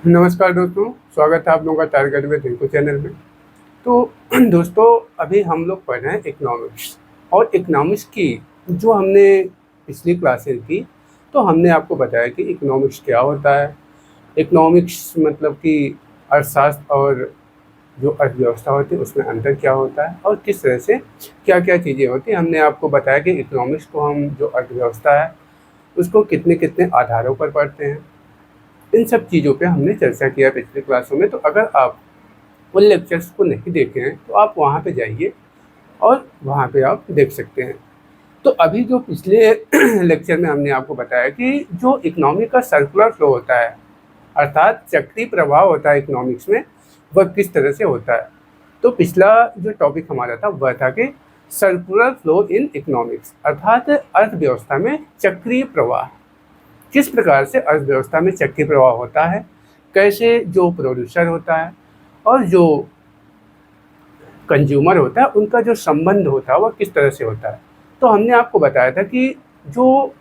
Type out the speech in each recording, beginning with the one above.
नमस्कार दोस्तों, स्वागत है आप लोगों का टारगेट विद रिंकू चैनल में। तो दोस्तों, अभी हम लोग पढ़ रहे हैं इकोनॉमिक्स। और इकोनॉमिक्स की जो हमने पिछली क्लासेस की, तो हमने आपको बताया कि इकोनॉमिक्स क्या होता है। इकोनॉमिक्स मतलब कि अर्थशास्त्र और जो अर्थव्यवस्था होती है उसमें अंतर क्या होता है और किस तरह से क्या क्या चीज़ें होती हैं। हमने आपको बताया कि इकोनॉमिक्स को हम जो अर्थव्यवस्था है उसको कितने कितने आधारों पर पढ़ते हैं। इन सब चीज़ों पे हमने चर्चा किया पिछले क्लासों में। तो अगर आप उन लेक्चर्स को नहीं देखे हैं तो आप वहाँ पे जाइए और वहाँ पे आप देख सकते हैं। तो अभी जो पिछले लेक्चर में हमने आपको बताया कि जो इकोनॉमी का सर्कुलर फ्लो होता है, अर्थात चक्रीय प्रवाह होता है इकोनॉमिक्स में, वह किस तरह से होता है। तो पिछला जो टॉपिक हमारा था वह था कि सर्कुलर फ्लो इन इकोनॉमिक्स, अर्थात अर्थव्यवस्था में चक्रीय प्रवाह। किस प्रकार से अर्थव्यवस्था में चक्रीय प्रवाह होता है, कैसे जो प्रोड्यूसर होता है और जो कंज्यूमर होता है उनका जो संबंध होता है वह किस तरह से होता है। तो हमने आपको बताया था कि जो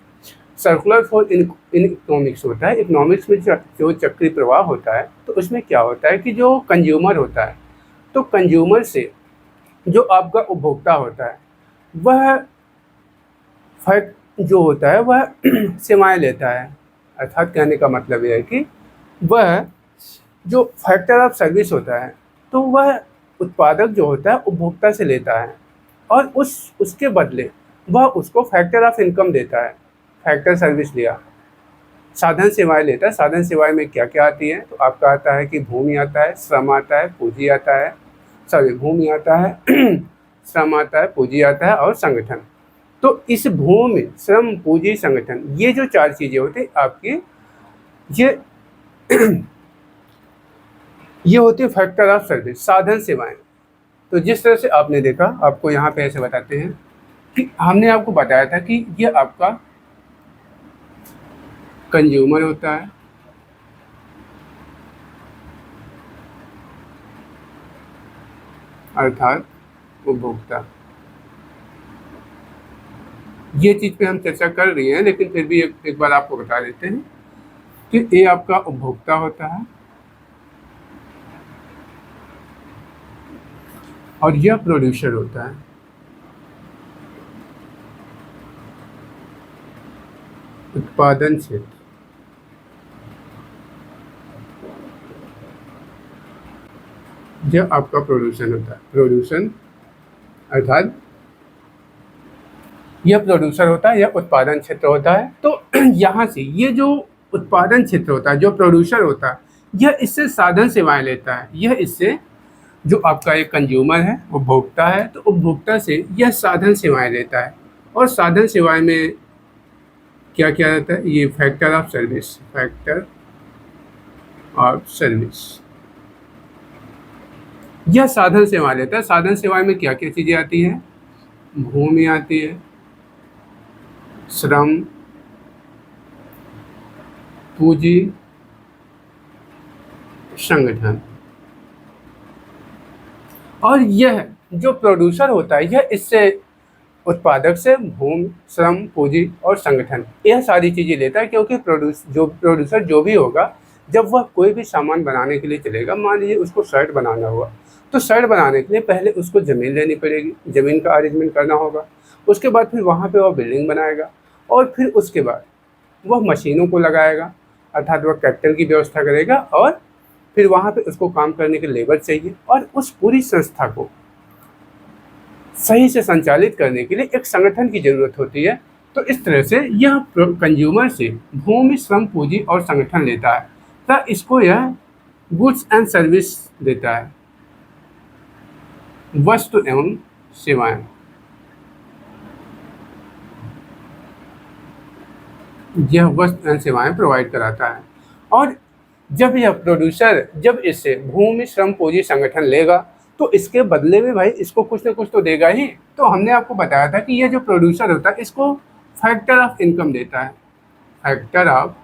सर्कुलर फ्लो इन इकोनॉमिक्स होता है, इकोनॉमिक्स में जो चक्रीय प्रवाह होता है, तो उसमें क्या होता है कि जो कंज्यूमर होता है, तो कंज्यूमर से जो आपका उपभोक्ता होता है वह फर्क जो होता है वह सेवाएं लेता है। अर्थात कहने का मतलब यह है कि वह जो फैक्टर ऑफ सर्विस होता है तो वह उत्पादक जो होता है उपभोक्ता से लेता है और उसके बदले वह उसको फैक्टर ऑफ इनकम देता है। फैक्टर सर्विस लिया, साधन सेवाएं लेता है। साधन सेवाएं में क्या क्या आती हैं, तो आपका आता है कि भूमि आता है, श्रम आता है, पूंजी आता है। भूमि आता है श्रम आता है, पूंजी आता है और संगठन। तो इस भूमि, श्रम, पूंजी, संगठन, ये जो चार चीज़ें होती हैं आपकी, ये ये होती है फैक्टर ऑफ सर्विस, साधन सेवाएं। तो जिस तरह से आपने देखा, आपको यहाँ पे ऐसे बताते हैं कि हमने आपको बताया था कि ये आपका कंज्यूमर होता है, अर्थात उपभोक्ता। ये चीज़ पे हम चर्चा कर रही हैं, लेकिन फिर भी एक बार आपको बता देते हैं कि ये आपका उपभोक्ता होता है और यह प्रोड्यूसर होता है। उत्पादन क्षेत्र, यह आपका प्रोड्यूसन होता है। प्रोड्यूसन अर्थात यह प्रोड्यूसर होता है, यह उत्पादन क्षेत्र होता है। तो यहाँ से ये जो उत्पादन क्षेत्र होता है, जो प्रोड्यूसर होता है, यह इससे साधन सेवाएं लेता है। यह इससे जो आपका एक कंज्यूमर है, उपभोक्ता है, तो उपभोक्ता से यह साधन सेवाएं लेता है। और साधन सेवाएं में क्या क्या रहता है, ये factor of service, factor of service, यह साधन सेवा लेता है। साधन सेवाएं में क्या क्या चीज़ें आती हैं, भूमि आती है, श्रम, पूंजी, संगठन। और यह जो प्रोड्यूसर होता है, यह इससे उत्पादक से भूमि, श्रम, पूंजी और संगठन, यह सारी चीज़ें लेता है। क्योंकि प्रोड्यूसर जो भी होगा, जब वह कोई भी सामान बनाने के लिए चलेगा, मान लीजिए उसको शर्ट बनाना हुआ, तो शर्ट बनाने के लिए पहले उसको ज़मीन लेनी पड़ेगी, ज़मीन का अरेंजमेंट करना होगा। उसके बाद फिर वहाँ पे वह बिल्डिंग बनाएगा और फिर उसके बाद वह मशीनों को लगाएगा, अर्थात वह कैपिटल की व्यवस्था करेगा। और फिर वहाँ पे उसको काम करने के लेबर चाहिए और उस पूरी संस्था को सही से संचालित करने के लिए एक संगठन की ज़रूरत होती है। तो इस तरह से यह कंज्यूमर से भूमि, श्रम, पूंजी और संगठन लेता है, तथा इसको यह गुड्स एंड सर्विस देता है, वस्तु एवं सेवाएं। यह वस्तु एवं सेवाएं प्रोवाइड कराता है। और जब यह प्रोड्यूसर जब इससे भूमि, श्रम, पूंजी, संगठन लेगा, तो इसके बदले में भाई इसको कुछ ना कुछ तो देगा ही। तो हमने आपको बताया था कि यह जो प्रोड्यूसर होता है इसको फैक्टर ऑफ इनकम देता है, फैक्टर ऑफ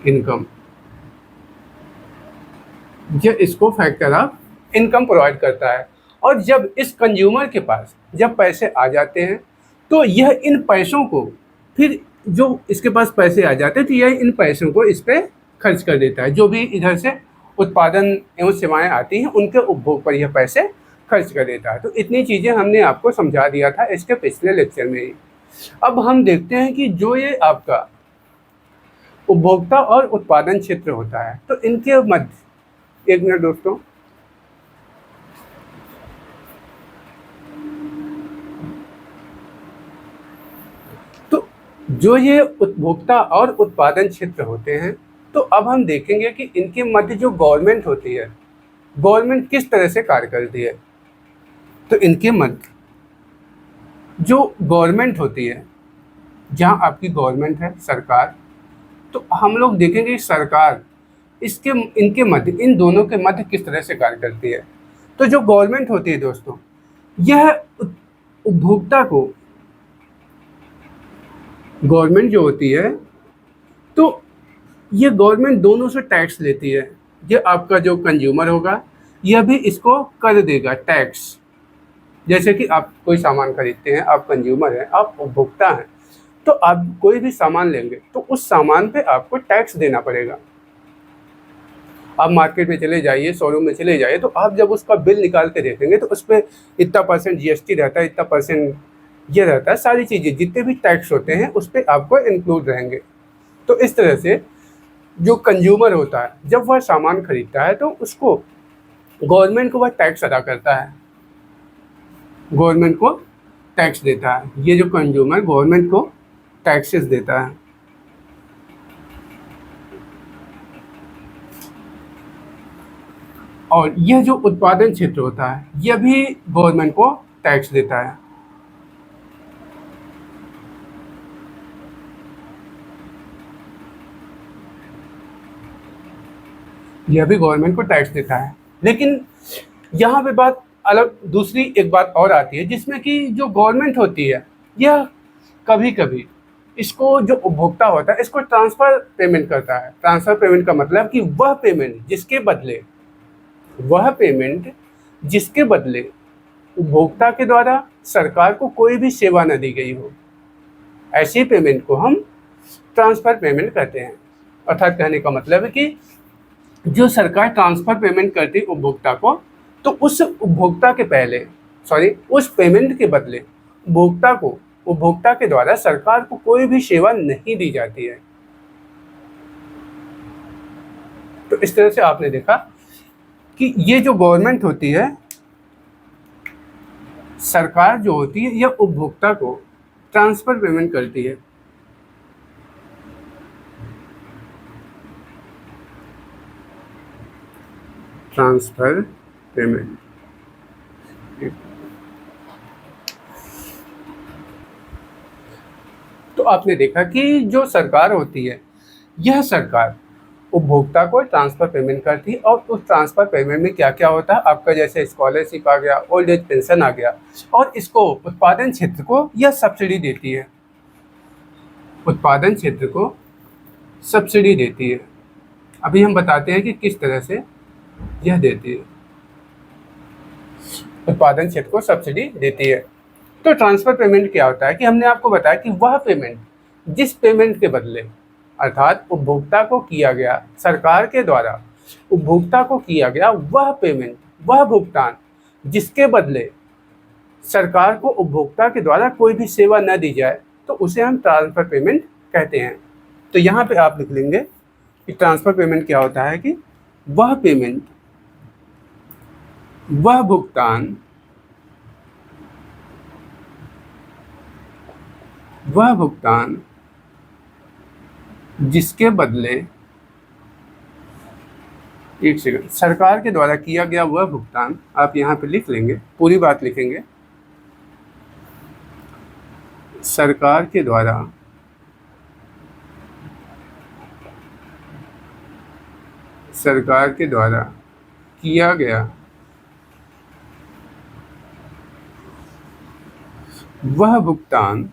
इनकम, यह इसको फैक्टर ऑफ इनकम प्रोवाइड करता है। और जब इस कंज्यूमर के पास जब पैसे आ जाते हैं, तो यह इन पैसों को फिर जो इसके पास पैसे आ जाते हैं तो यह इन पैसों को इस पे खर्च कर देता है। जो भी इधर से उत्पादन एवं सेवाएं आती हैं उनके उपभोग पर यह पैसे खर्च कर देता है। तो इतनी चीज़ें हमने आपको समझा दिया था इसके पिछले लेक्चर में ही। अब हम देखते हैं कि जो ये आपका उपभोक्ता और उत्पादन क्षेत्र होता है तो इनके मध्य, एक मिनट दोस्तों, तो जो ये उपभोक्ता और उत्पादन क्षेत्र होते हैं तो अब हम देखेंगे कि इनके मध्य जो गवर्नमेंट होती है, गवर्नमेंट किस तरह से कार्य करती है। तो इनके मध्य जो गवर्नमेंट होती है, जहाँ आपकी गवर्नमेंट है, सरकार, तो हम लोग देखेंगे सरकार इसके इनके मध्य, इन दोनों के मध्य किस तरह से कार्य करती है। तो जो गवर्नमेंट होती है दोस्तों, यह उपभोक्ता को, गवर्नमेंट जो होती है तो ये गवर्नमेंट दोनों से टैक्स लेती है। ये आपका जो कंज्यूमर होगा यह भी इसको कर देगा टैक्स। जैसे कि आप कोई सामान खरीदते हैं, आप कंज्यूमर हैं, आप उपभोक्ता हैं, तो आप कोई भी सामान लेंगे तो उस सामान पे आपको टैक्स देना पड़ेगा। आप मार्केट में चले जाइए, शोरूम में चले जाइए, तो आप जब उसका बिल निकाल के देखेंगे तो उस पर इतना % GST रहता है, इतना % ये रहता है, सारी चीज़ें जितने भी टैक्स होते हैं उस पर आपको इंक्लूड रहेंगे। तो इस तरह से जो कंज्यूमर होता है जब वह सामान खरीदता है तो उसको गवर्नमेंट को वह टैक्स अदा करता है, गवर्नमेंट को टैक्स देता है। ये जो कंज्यूमर गवर्नमेंट को टैक्सेस देता है। और यह जो उत्पादन क्षेत्र होता है यह भी गवर्नमेंट को टैक्स देता है। यह भी गवर्नमेंट को टैक्स देता है। लेकिन यहाँ पे बात अलग, दूसरी एक बात और आती है जिसमें कि जो गवर्नमेंट होती है यह कभी कभी इसको, जो उपभोक्ता होता है, इसको ट्रांसफ़र पेमेंट करता है। ट्रांसफ़र पेमेंट का मतलब कि वह पेमेंट जिसके बदले उपभोक्ता के द्वारा सरकार को कोई भी सेवा न दी गई हो, ऐसी पेमेंट को हम ट्रांसफ़र पेमेंट कहते हैं। अर्थात कहने का मतलब है कि जो सरकार ट्रांसफ़र पेमेंट करती है उपभोक्ता को, तो उस उपभोक्ता के पहले, उस पेमेंट के बदले उपभोक्ता के द्वारा सरकार को कोई भी सेवा नहीं दी जाती है। तो इस तरह से आपने देखा कि ये जो गवर्नमेंट होती है, सरकार जो होती है, यह उपभोक्ता को ट्रांसफ़र पेमेंट करती है। ट्रांसफ़र पेमेंट, तो आपने देखा कि जो सरकार होती है, यह सरकार उपभोक्ता को ट्रांसफ़र पेमेंट करती है। और उस ट्रांसफ़र पेमेंट में क्या क्या होता है, आपका जैसे स्कॉलरशिप आ गया, ओल्ड एज पेंशन आ गया, और इसको उत्पादन क्षेत्र को यह सब्सिडी देती है। उत्पादन क्षेत्र को सब्सिडी देती है। अभी हम बताते हैं कि किस तरह से यह देती है, उत्पादन क्षेत्र को सब्सिडी देती है। तो ट्रांसफ़र पेमेंट क्या होता है कि हमने आपको बताया कि वह पेमेंट, जिस पेमेंट के बदले, अर्थात उपभोक्ता को किया गया, सरकार के द्वारा उपभोक्ता को किया गया वह पेमेंट, वह भुगतान जिसके बदले सरकार को उपभोक्ता के द्वारा कोई भी सेवा न दी जाए, तो उसे हम ट्रांसफ़र पेमेंट कहते हैं। तो यहाँ पे आप लिख लेंगे कि ट्रांसफ़र पेमेंट क्या होता है कि वह पेमेंट, वह भुगतान, जिसके बदले, एक सेकंड, सरकार के द्वारा किया गया वह भुगतान, आप यहाँ पे लिख लेंगे, पूरी बात लिखेंगे, सरकार के द्वारा किया गया वह भुगतान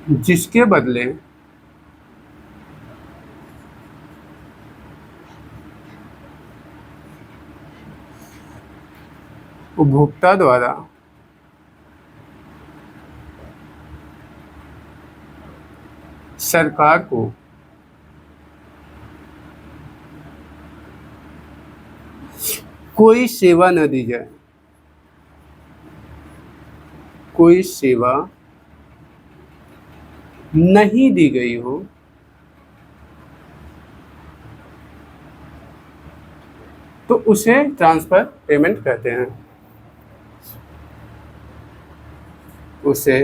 जिसके बदले उपभोक्ता द्वारा सरकार को कोई सेवा न दी जाए, कोई सेवा नहीं दी गई हो तो उसे ट्रांसफर पेमेंट कहते हैं। उसे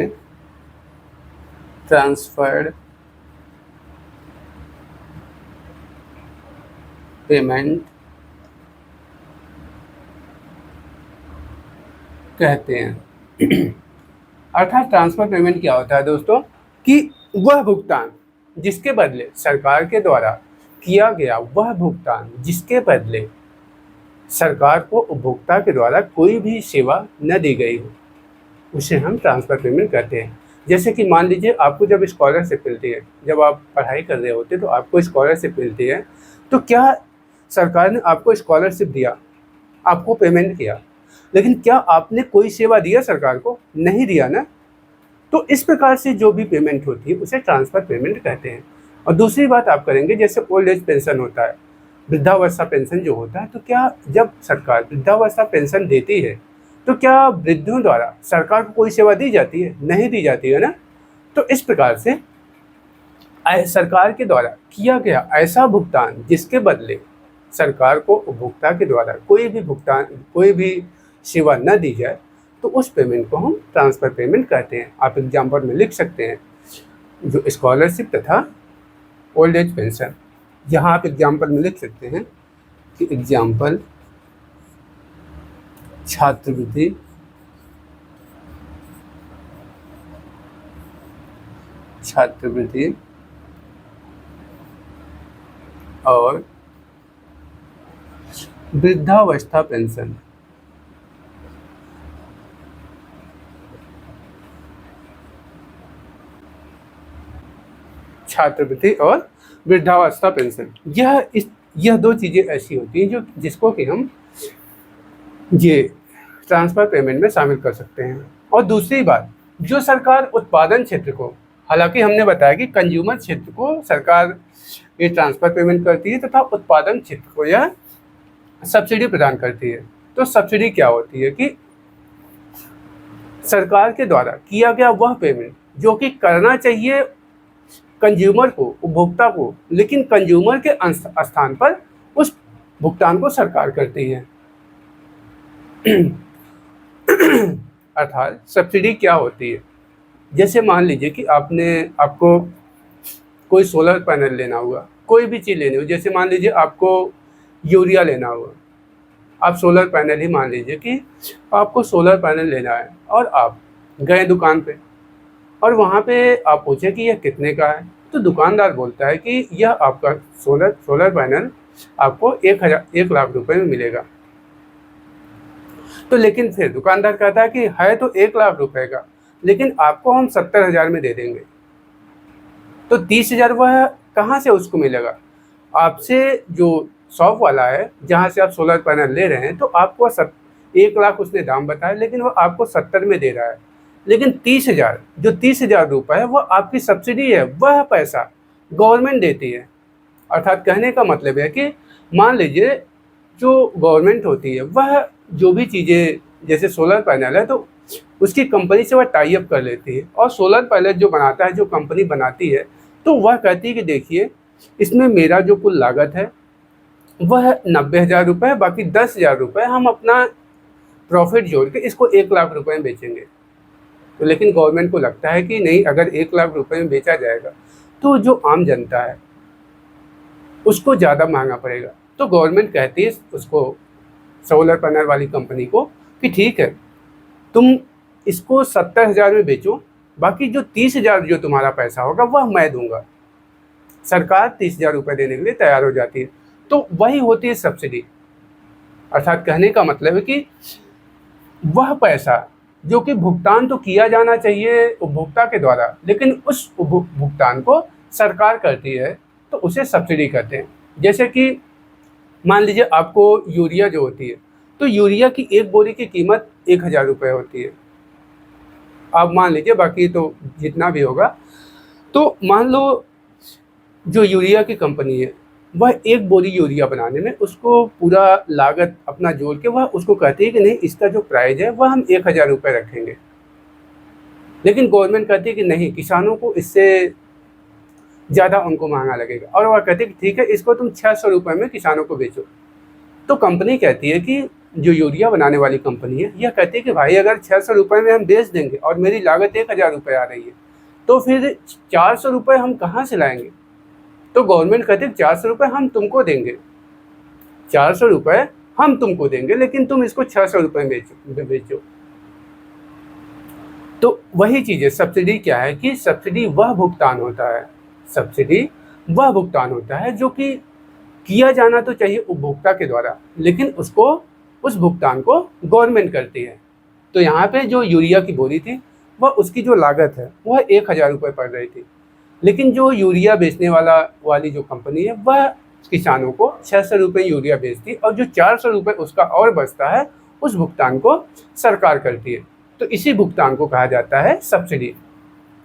ट्रांसफर्ड पेमेंट कहते हैं। अर्थात ट्रांसफर पेमेंट क्या होता है दोस्तों, कि वह भुगतान जिसके बदले सरकार के द्वारा किया गया, वह भुगतान जिसके बदले सरकार को उपभोक्ता के द्वारा कोई भी सेवा न दी गई हो, उसे हम ट्रांसफर पेमेंट कहते हैं। जैसे कि मान लीजिए आपको जब स्कॉलरशिप मिलती है, जब आप पढ़ाई कर रहे होते तो आपको स्कॉलरशिप मिलती है, तो क्या सरकार ने आपको स्कॉलरशिप दिया, आपको पेमेंट किया, लेकिन क्या आपने कोई सेवा दिया सरकार को? नहीं दिया ना। तो इस प्रकार से जो भी पेमेंट होती है उसे ट्रांसफर पेमेंट कहते हैं। और दूसरी बात आप करेंगे, जैसे ओल्ड एज पेंशन होता है, वृद्धावस्था पेंशन जो होता है, तो क्या जब सरकार वृद्धावस्था पेंशन देती है तो क्या वृद्धों द्वारा सरकार को कोई सेवा दी जाती है? नहीं दी जाती है ना। तो इस प्रकार से सरकार के द्वारा किया गया ऐसा भुगतान जिसके बदले सरकार को उपभोक्ता के द्वारा कोई भी सेवा न दी जाए, तो उस पेमेंट को हम ट्रांसफर पेमेंट कहते हैं। आप एग्जाम्पल में लिख सकते हैं जो स्कॉलरशिप तथा ओल्ड एज पेंशन। यहाँ आप एग्जाम्पल में लिख सकते हैं कि एग्जाम्पल छात्रवृत्ति, और वृद्धावस्था पेंशन। छात्रवृत्ति और वृद्धावस्था पेंशन, यह दो चीज़ें ऐसी होती हैं जो जिसको कि हम ये ट्रांसफर पेमेंट में शामिल कर सकते हैं। और दूसरी बात, जो सरकार उत्पादन क्षेत्र को, हालांकि हमने बताया कि कंज्यूमर क्षेत्र को सरकार ये ट्रांसफर पेमेंट करती है तथा उत्पादन क्षेत्र को यह सब्सिडी प्रदान करती है। तो सब्सिडी क्या होती है कि सरकार के द्वारा किया गया वह पेमेंट जो कि करना चाहिए कंज्यूमर को, उपभोक्ता को, लेकिन कंज्यूमर के स्थान पर उस भुगतान को सरकार करती है। अर्थात सब्सिडी क्या होती है, जैसे मान लीजिए कि आपको कोई सोलर पैनल लेना हुआ, कोई भी चीज़ लेनी हो, जैसे मान लीजिए आपको यूरिया लेना हुआ, आप सोलर पैनल ही मान लीजिए कि आपको सोलर पैनल लेना है और आप गए दुकान पे और वहाँ पे आप पूछे कि यह कितने का है, तो दुकानदार बोलता है कि यह आपका सोलर पैनल आपको 1 लाख रुपए में मिलेगा। तो लेकिन फिर दुकानदार कहता है कि है तो 1 लाख रुपए का, लेकिन आपको हम 70,000 में दे देंगे। तो 30,000 वह कहाँ से उसको मिलेगा? आपसे जो शॉप वाला है जहाँ से आप सोलर पैनल ले रहे हैं, तो आपको 1 लाख उसने दाम बताया, लेकिन वह आपको 70 में दे रहा है। लेकिन 30,000 रुपये है वह आपकी सब्सिडी है, वह पैसा गवर्नमेंट देती है। अर्थात कहने का मतलब है कि मान लीजिए जो गवर्नमेंट होती है वह जो भी चीज़ें, जैसे सोलर पैनल है तो उसकी कंपनी से वह टाई अप कर लेती है, और सोलर पैनल जो बनाता है, जो कंपनी बनाती है, तो वह कहती है कि देखिए इसमें मेरा जो कुल लागत है वह 90,000 रुपये, बाकी 10,000 रुपये हम अपना प्रॉफिट जोड़ के इसको 1 लाख रुपये में बेचेंगे। तो लेकिन गवर्नमेंट को लगता है कि नहीं, अगर 1 लाख रुपये में बेचा जाएगा तो जो आम जनता है उसको ज़्यादा महंगा पड़ेगा। तो गवर्नमेंट कहती है उसको, सोलर पैनल वाली कंपनी को, कि ठीक है तुम इसको 70,000 में बेचो, बाकी जो 30,000 जो तुम्हारा पैसा होगा वह मैं दूंगा। सरकार 30,000 रुपये देने के लिए तैयार हो जाती है। तो वही होती है सब्सिडी। अर्थात कहने का मतलब है कि वह पैसा जो कि भुगतान तो किया जाना चाहिए उपभोक्ता के द्वारा, लेकिन उस भुगतान को सरकार करती है, तो उसे सब्सिडी कहते हैं। जैसे कि मान लीजिए आपको यूरिया जो होती है, तो यूरिया की एक बोरी की कीमत 1000 रुपये होती है। आप मान लीजिए, बाकी तो जितना भी होगा। तो मान लो जो यूरिया की कंपनी है वह एक बोरी यूरिया बनाने में उसको पूरा लागत अपना जोड़ के वह उसको कहती है कि नहीं, इसका जो प्राइस है वह हम 1000 रुपये रखेंगे। लेकिन गवर्नमेंट कहती है कि नहीं, किसानों को इससे ज़्यादा उनको महंगा लगेगा, और वह कहती है कि ठीक है, इसको तुम 600 रुपये में किसानों को बेचो। तो कंपनी कहती है कि जो यूरिया बनाने वाली कंपनी है यह कहती है कि भाई अगर 600 रुपये में हम बेच देंगे और मेरी लागत 1000 रुपये आ रही है, तो फिर 400 रुपये हम कहाँ से लाएंगे। तो गवर्नमेंट कहती है 400 रुपये हम तुमको देंगे, 400 रुपये हम तुमको देंगे, लेकिन तुम इसको 600 रुपये में बेचो। तो वही चीज़ है, सब्सिडी क्या है कि सब्सिडी वह भुगतान होता है, सब्सिडी वह भुगतान होता है जो कि किया जाना तो चाहिए उपभोक्ता के द्वारा, लेकिन उसको उस भुगतान को गवर्नमेंट करती है। तो यहाँ पे जो यूरिया की बोरी थी वह उसकी जो लागत है वह 1000 रुपये पड़ रही थी, लेकिन जो यूरिया बेचने वाली जो कंपनी है वह किसानों को 600 रुपये यूरिया बेचती, और जो 400 रुपये उसका और बचता है उस भुगतान को सरकार करती है। तो इसी भुगतान को कहा जाता है सब्सिडी।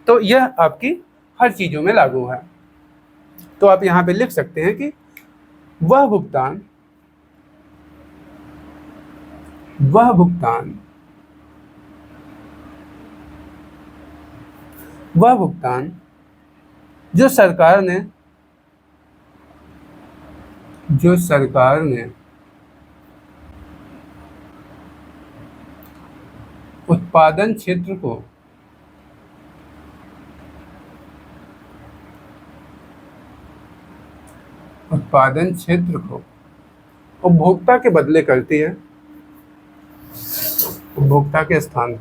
तो यह आपकी हर चीज़ों में लागू है। तो आप यहाँ पे लिख सकते हैं कि वह भुगतान जो सरकार ने उत्पादन क्षेत्र को उपभोक्ता के बदले करती है, उपभोक्ता के स्थान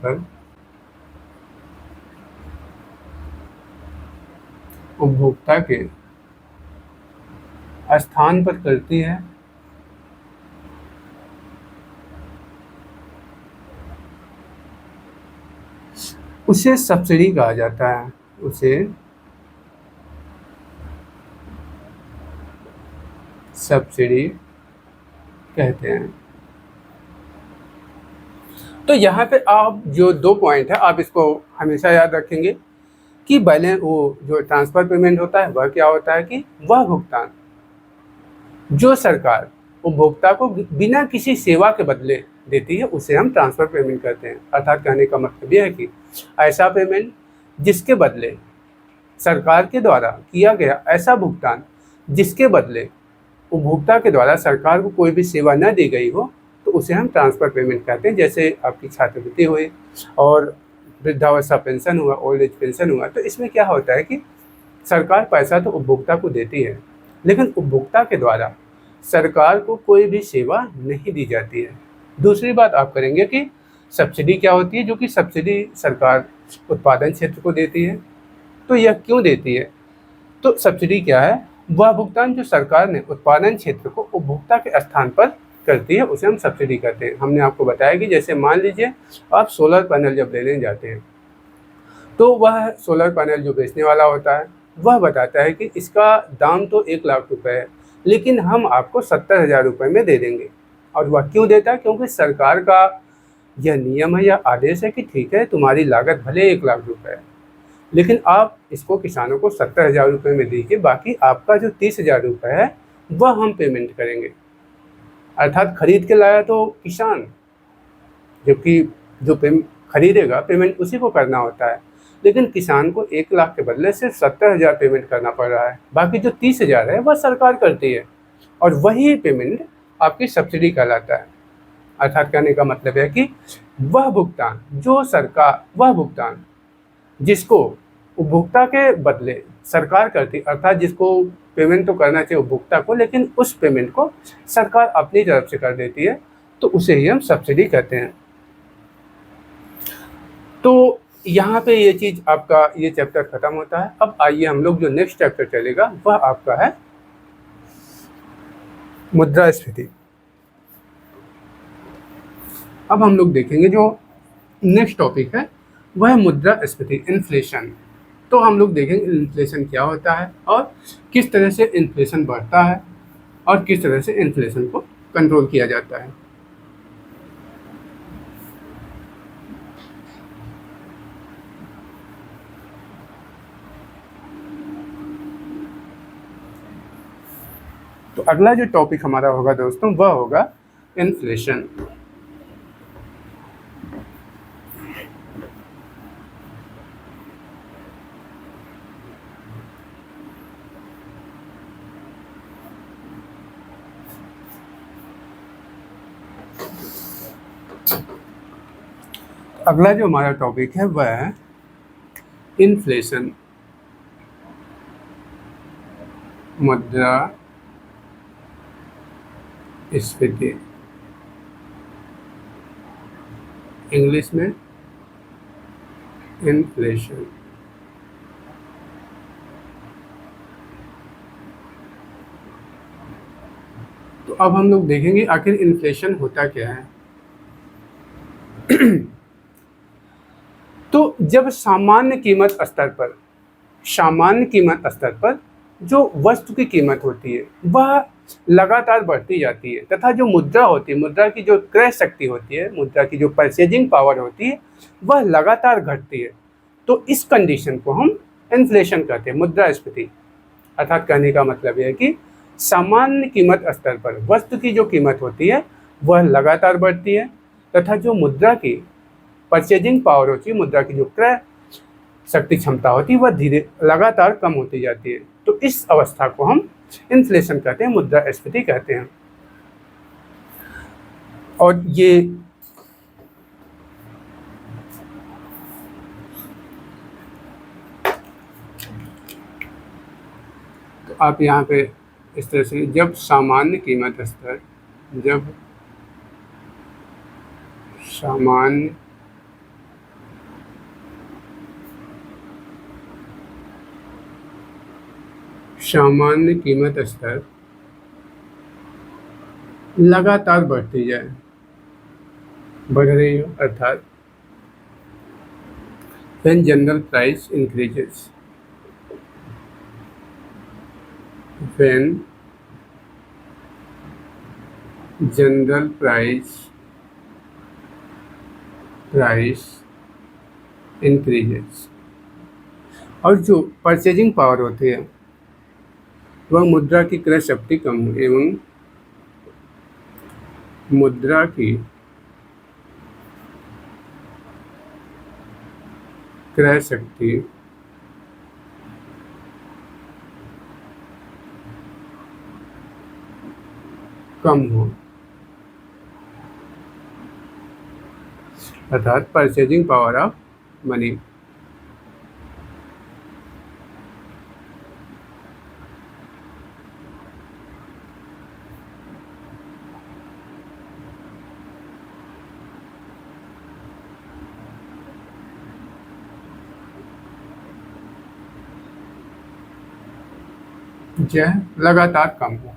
पर करती है, उसे सब्सिडी कहा जाता है, उसे सब्सिडी कहते हैं। तो यहाँ पे आप जो 2 पॉइंट है आप इसको हमेशा याद रखेंगे कि बैलेंस, वो जो ट्रांसफ़र पेमेंट होता है वह क्या होता है कि वह भुगतान जो सरकार उपभोक्ता को बिना किसी सेवा के बदले देती है उसे हम ट्रांसफ़र पेमेंट कहते हैं। अर्थात कहने का मतलब यह है कि ऐसा पेमेंट जिसके बदले सरकार के द्वारा किया गया ऐसा भुगतान जिसके बदले उपभोक्ता के द्वारा सरकार को कोई भी सेवा न दी गई हो, तो उसे हम ट्रांसफ़र पेमेंट कहते हैं। जैसे आपकी छात्रवृत्ति हुई और वृद्धावस्था पेंशन हुआ, ओल्ड एज पेंशन हुआ। तो इसमें क्या होता है कि सरकार पैसा तो उपभोक्ता को देती है, लेकिन उपभोक्ता के द्वारा सरकार को कोई भी सेवा नहीं दी जाती है। दूसरी बात आप करेंगे कि सब्सिडी क्या होती है, जो कि सब्सिडी सरकार उत्पादन क्षेत्र को देती है। तो यह क्यों देती है? तो सब्सिडी क्या है? वह भुगतान जो सरकार ने उत्पादन क्षेत्र को उपभोक्ता के स्थान पर करती है उसे हम सब्सिडी कहते हैं। हमने आपको बताया कि जैसे मान लीजिए आप सोलर पैनल जब लेने जाते हैं तो वह सोलर पैनल जो बेचने वाला होता है वह बताता है कि इसका दाम तो 1 लाख रुपए है, लेकिन हम आपको 70,000 रुपये में दे देंगे। और वह क्यों देता है? क्योंकि सरकार का यह नियम है या आदेश है कि ठीक है, तुम्हारी लागत भले 1 लाख रुपये है, लेकिन आप इसको किसानों को 70,000 रुपये में दीजिए, बाकी आपका जो 30,000 रुपये है वह हम पेमेंट करेंगे। अर्थात खरीद के लाया तो किसान, जबकि जो खरीदेगा पेमेंट उसी को करना होता है, लेकिन किसान को 1 लाख के बदले सिर्फ 70,000 पेमेंट करना पड़ रहा है। बाकी जो 30,000 है वह सरकार करती है, और वही पेमेंट आपकी सब्सिडी कहलाता है। अर्थात कहने का मतलब है कि वह भुगतान जिसको उपभोक्ता के बदले सरकार करती, अर्थात जिसको पेमेंट तो करना चाहिए उपभोक्ता को, लेकिन उस पेमेंट को सरकार अपनी तरफ से कर देती है, तो उसे ही हम सब्सिडी कहते हैं। तो यहाँ पे ये चीज़ आपका ये चैप्टर ख़त्म होता है। अब आइए हम लोग जो नेक्स्ट चैप्टर चलेगा वह आपका है मुद्रास्फीति। अब हम लोग देखेंगे जो नेक्स्ट टॉपिक है वह है मुद्रास्फीति, इन्फ्लेशन। तो हम लोग देखेंगे इन्फ्लेशन क्या होता है और किस तरह से इन्फ्लेशन बढ़ता है और किस तरह से इन्फ्लेशन को कंट्रोल किया जाता है। तो अगला जो टॉपिक हमारा होगा दोस्तों वह होगा इन्फ्लेशन। अगला जो हमारा टॉपिक है वह है इन्फ्लेशन, मुद्रा स्फीति, इंग्लिश में इन्फ्लेशन। तो अब हम लोग देखेंगे आखिर इन्फ्लेशन होता क्या है। तो जब सामान्य कीमत स्तर पर जो वस्तु की कीमत होती है वह लगातार बढ़ती जाती है तथा जो मुद्रा होती है, मुद्रा की जो क्रय शक्ति होती है, मुद्रा की जो परचेजिंग पावर होती है वह लगातार घटती है, तो इस कंडीशन को हम इन्फ्लेशन कहते हैं, मुद्रास्फीति। अर्थात कहने का मतलब यह है कि सामान्य कीमत स्तर पर वस्तु की जो कीमत होती है वह लगातार बढ़ती है तथा जो मुद्रा की परचेजिंग पावर होती है, मुद्रा की जो क्रय शक्ति क्षमता होती है वह धीरे लगातार कम होती जाती है। तो इस अवस्था को हम इन्फ्लेशन कहते हैं, मुद्रास्फीति कहते हैं। और ये तो आप यहाँ पे इस तरह से जब सामान्य कीमत स्तर सामान्य कीमत स्तर लगातार बढ़ रही हो, अर्थात when general price increases, और जो परचेजिंग पावर होती है वह मुद्रा की क्रय शक्ति कम एवं मुद्रा की क्रय शक्ति कम हो, अर्थात परचेजिंग पावर ऑफ मनी। जो है लगातार कम हो।